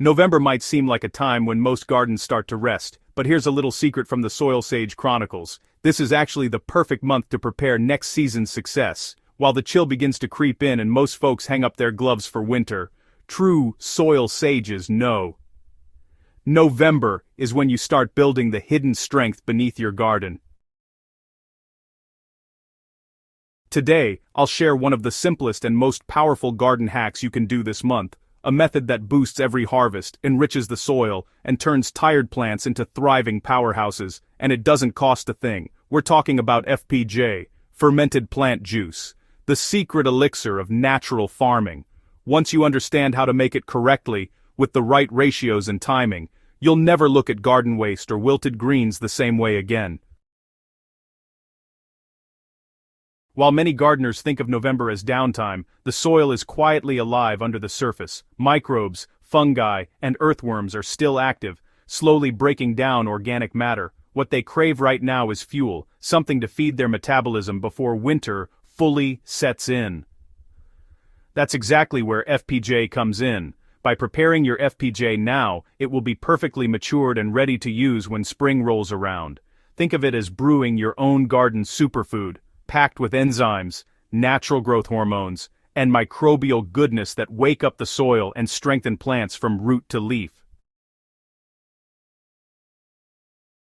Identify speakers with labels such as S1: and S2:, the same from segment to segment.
S1: November might seem like a time when most gardens start to rest, but here's a little secret from the Soil Sage Chronicles. This is actually the perfect month to prepare next season's success. While the chill begins to creep in and most folks hang up their gloves for winter, true soil sages know. November is when you start building the hidden strength beneath your garden. Today, I'll share one of the simplest and most powerful garden hacks you can do this month, a method that boosts every harvest, enriches the soil, and turns tired plants into thriving powerhouses, and it doesn't cost a thing. We're talking about FPJ, Fermented Plant Juice, the secret elixir of natural farming. Once you understand how to make it correctly, with the right ratios and timing, you'll never look at garden waste or wilted greens the same way again. While many gardeners think of November as downtime, the soil is quietly alive under the surface. Microbes, fungi, and earthworms are still active, slowly breaking down organic matter. What they crave right now is fuel, something to feed their metabolism before winter fully sets in. That's exactly where FPJ comes in. By preparing your FPJ now, it will be perfectly matured and ready to use when spring rolls around. Think of it as brewing your own garden superfood, packed with enzymes, natural growth hormones, and microbial goodness that wake up the soil and strengthen plants from root to leaf.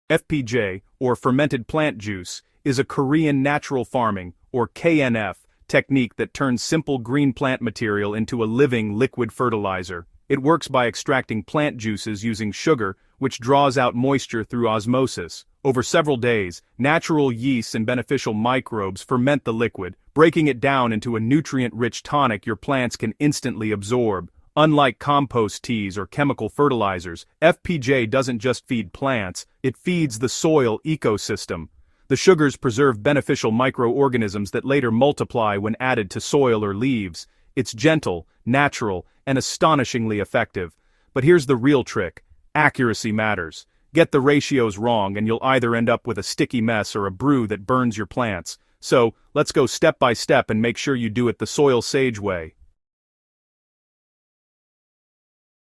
S1: FPJ, or Fermented Plant Juice, is a Korean natural farming, or KNF, technique that turns simple green plant material into a living liquid fertilizer. It works by extracting plant juices using sugar, which draws out moisture through osmosis. Over several days, natural yeasts and beneficial microbes ferment the liquid, breaking it down into a nutrient-rich tonic your plants can instantly absorb. Unlike compost teas or chemical fertilizers, FPJ doesn't just feed plants, it feeds the soil ecosystem. The sugars preserve beneficial microorganisms that later multiply when added to soil or leaves. It's gentle, natural, and astonishingly effective. But here's the real trick. Accuracy matters. Get the ratios wrong and you'll either end up with a sticky mess or a brew that burns your plants. So, let's go step by step and make sure you do it the Soil Sage way.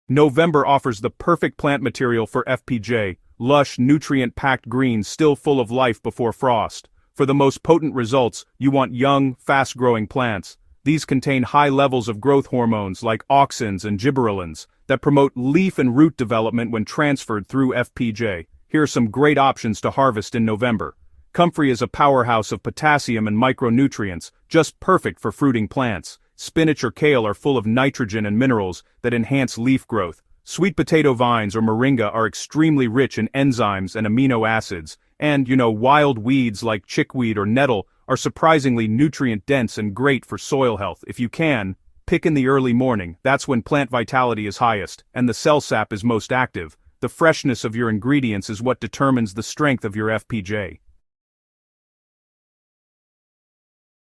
S1: November offers the perfect plant material for FPJ, lush, nutrient-packed greens still full of life before frost. For the most potent results, you want young, fast-growing plants. These contain high levels of growth hormones like auxins and gibberellins that promote leaf and root development when transferred through FPJ. Here are some great options to harvest in November. Comfrey is a powerhouse of potassium and micronutrients, just perfect for fruiting plants. Spinach or kale are full of nitrogen and minerals that enhance leaf growth. Sweet potato vines or moringa are extremely rich in enzymes and amino acids. And, wild weeds like chickweed or nettle are surprisingly nutrient-dense and great for soil health. If you can, pick in the early morning. That's when plant vitality is highest, and the cell sap is most active. The freshness of your ingredients is what determines the strength of your FPJ.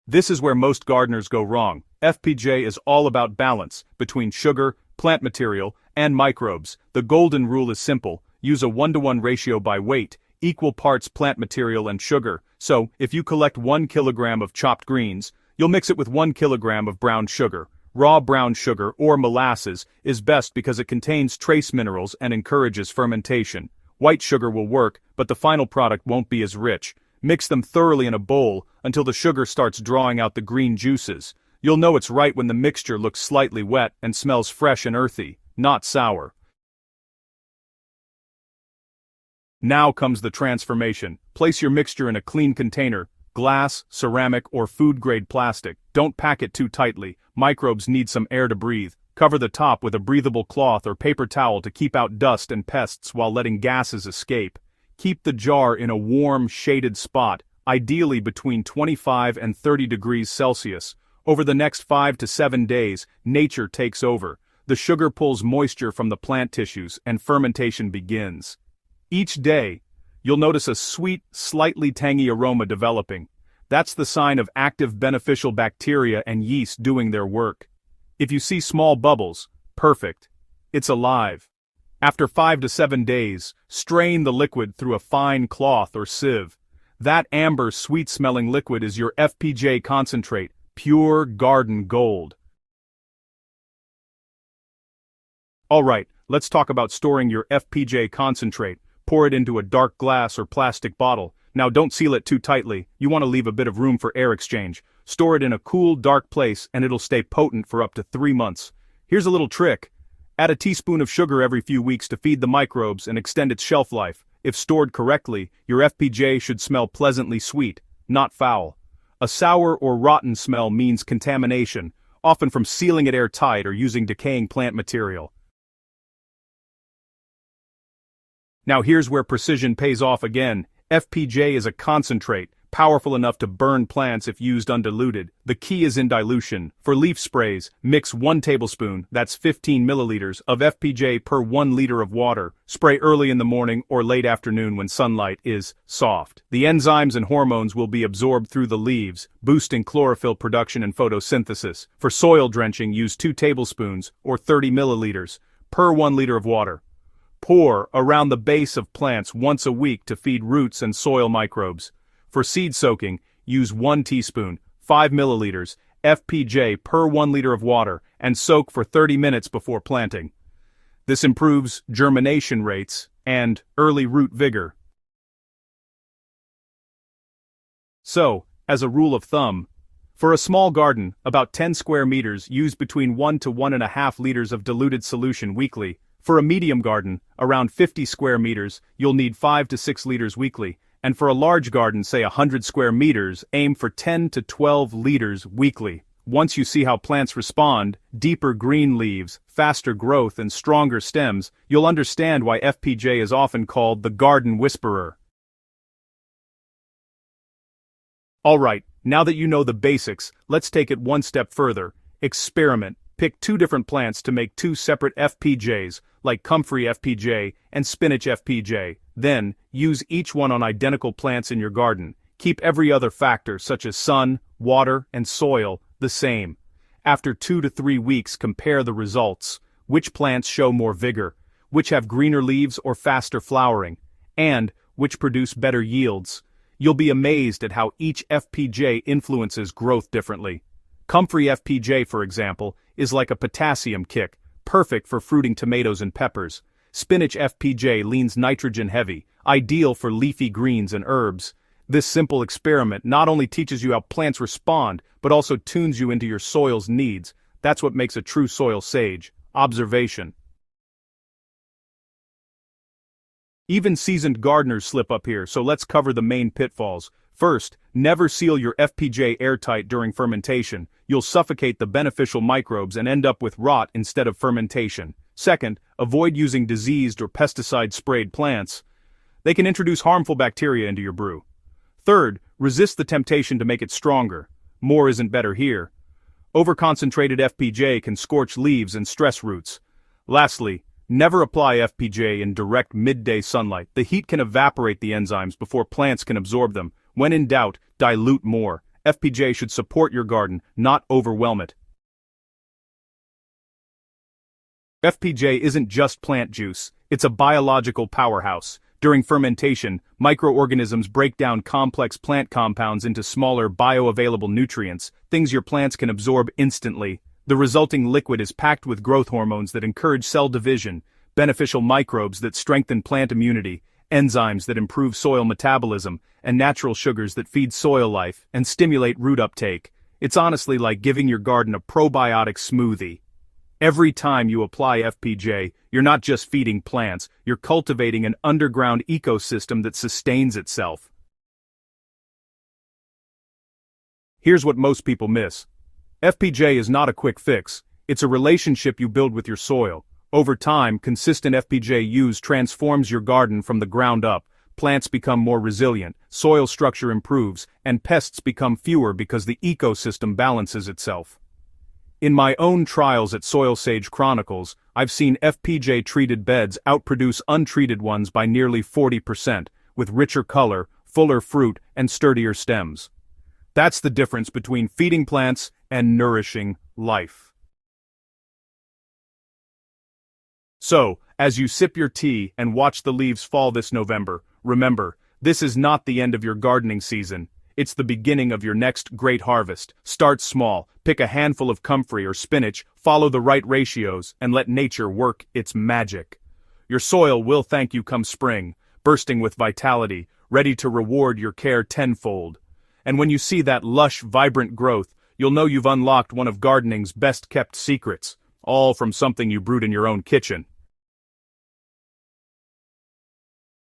S1: This is where most gardeners go wrong. FPJ is all about balance between sugar, plant material, and microbes. The golden rule is simple. Use a 1-to-1 ratio by weight, equal parts plant material and sugar. So, if you collect 1 kilogram of chopped greens, you'll mix it with 1 kilogram of brown sugar. Raw brown sugar, or molasses, is best because it contains trace minerals and encourages fermentation. White sugar will work, but the final product won't be as rich. Mix them thoroughly in a bowl until the sugar starts drawing out the green juices. You'll know it's right when the mixture looks slightly wet and smells fresh and earthy, not sour. Now comes the transformation. Place your mixture in a clean container, glass, ceramic, or food-grade plastic. Don't pack it too tightly. Microbes need some air to breathe. Cover the top with a breathable cloth or paper towel to keep out dust and pests while letting gases escape. Keep the jar in a warm, shaded spot, ideally between 25 and 30 degrees Celsius. Over the next 5 to 7 days, nature takes over. The sugar pulls moisture from the plant tissues and fermentation begins. Each day, you'll notice a sweet, slightly tangy aroma developing. That's the sign of active beneficial bacteria and yeast doing their work. If you see small bubbles, perfect. It's alive. After 5 to 7 days, strain the liquid through a fine cloth or sieve. That amber, sweet-smelling liquid is your FPJ concentrate, pure garden gold. Alright, let's talk about storing your FPJ concentrate. Pour it into a dark glass or plastic bottle. Now don't seal it too tightly, you want to leave a bit of room for air exchange. Store it in a cool, dark place and it'll stay potent for up to 3 months. Here's a little trick. Add a teaspoon of sugar every few weeks to feed the microbes and extend its shelf life. If stored correctly, your FPJ should smell pleasantly sweet, not foul. A sour or rotten smell means contamination, often from sealing it airtight or using decaying plant material. Now here's where precision pays off again. FPJ is a concentrate, powerful enough to burn plants if used undiluted. The key is in dilution. For leaf sprays, mix 1 tablespoon, that's 15 milliliters, of FPJ per 1 liter of water. Spray early in the morning or late afternoon when sunlight is soft. The enzymes and hormones will be absorbed through the leaves, boosting chlorophyll production and photosynthesis. For soil drenching, use 2 tablespoons, or 30 milliliters, per 1 liter of water. Pour around the base of plants once a week to feed roots and soil microbes. For seed soaking, use 1 teaspoon, 5 milliliters, FPJ per 1 liter of water, and soak for 30 minutes before planting. This improves germination rates and early root vigor. So, as a rule of thumb, for a small garden, about 10 square meters, use between 1 to 1.5 liters of diluted solution weekly. For a medium garden, around 50 square meters, you'll need 5 to 6 liters weekly. And for a large garden, say 100 square meters, aim for 10 to 12 liters weekly. Once you see how plants respond, deeper green leaves, faster growth and stronger stems, you'll understand why FPJ is often called the garden whisperer. Alright, now that you know the basics, let's take it one step further. Experiment. Pick 2 different plants to make 2 separate FPJs, like comfrey FPJ and spinach FPJ. Then, use each one on identical plants in your garden. Keep every other factor, such as sun, water, and soil, the same. After 2 to 3 weeks, compare the results. Which plants show more vigor, which have greener leaves or faster flowering, and which produce better yields. You'll be amazed at how each FPJ influences growth differently. Comfrey FPJ, for example, is like a potassium kick, perfect for fruiting tomatoes and peppers. Spinach FPJ leans nitrogen heavy, ideal for leafy greens and herbs. This simple experiment not only teaches you how plants respond, but also tunes you into your soil's needs. That's what makes a true soil sage. Observation. Even seasoned gardeners slip up here, so let's cover the main pitfalls. First, never seal your FPJ airtight during fermentation. You'll suffocate the beneficial microbes and end up with rot instead of fermentation. Second, avoid using diseased or pesticide-sprayed plants. They can introduce harmful bacteria into your brew. Third, resist the temptation to make it stronger. More isn't better here. Overconcentrated FPJ can scorch leaves and stress roots. Lastly, never apply FPJ in direct midday sunlight. The heat can evaporate the enzymes before plants can absorb them. When in doubt, dilute more. FPJ should support your garden, not overwhelm it. FPJ isn't just plant juice, it's a biological powerhouse. During fermentation, microorganisms break down complex plant compounds into smaller bioavailable nutrients, things your plants can absorb instantly. The resulting liquid is packed with growth hormones that encourage cell division, beneficial microbes that strengthen plant immunity, enzymes that improve soil metabolism, and natural sugars that feed soil life and stimulate root uptake. It's honestly like giving your garden a probiotic smoothie. Every time you apply FPJ, you're not just feeding plants, you're cultivating an underground ecosystem that sustains itself. Here's what most people miss. FPJ is not a quick fix, it's a relationship you build with your soil. Over time, consistent FPJ use transforms your garden from the ground up. Plants become more resilient, soil structure improves, and pests become fewer because the ecosystem balances itself. In my own trials at Soil Sage Chronicles, I've seen FPJ-treated beds outproduce untreated ones by nearly 40%, with richer color, fuller fruit, and sturdier stems. That's the difference between feeding plants and nourishing life. So, as you sip your tea and watch the leaves fall this November, remember, this is not the end of your gardening season. It's the beginning of your next great harvest. Start small, pick a handful of comfrey or spinach, follow the right ratios, and let nature work its magic. Your soil will thank you come spring, bursting with vitality, ready to reward your care tenfold. And when you see that lush, vibrant growth, you'll know you've unlocked one of gardening's best-kept secrets, all from something you brewed in your own kitchen.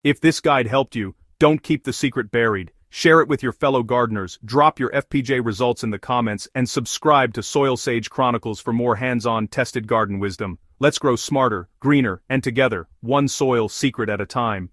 S1: If this guide helped you, don't keep the secret buried. Share it with your fellow gardeners, drop your FPJ results in the comments, and subscribe to Soil Sage Chronicles for more hands-on, tested garden wisdom. Let's grow smarter, greener, and together, one soil secret at a time.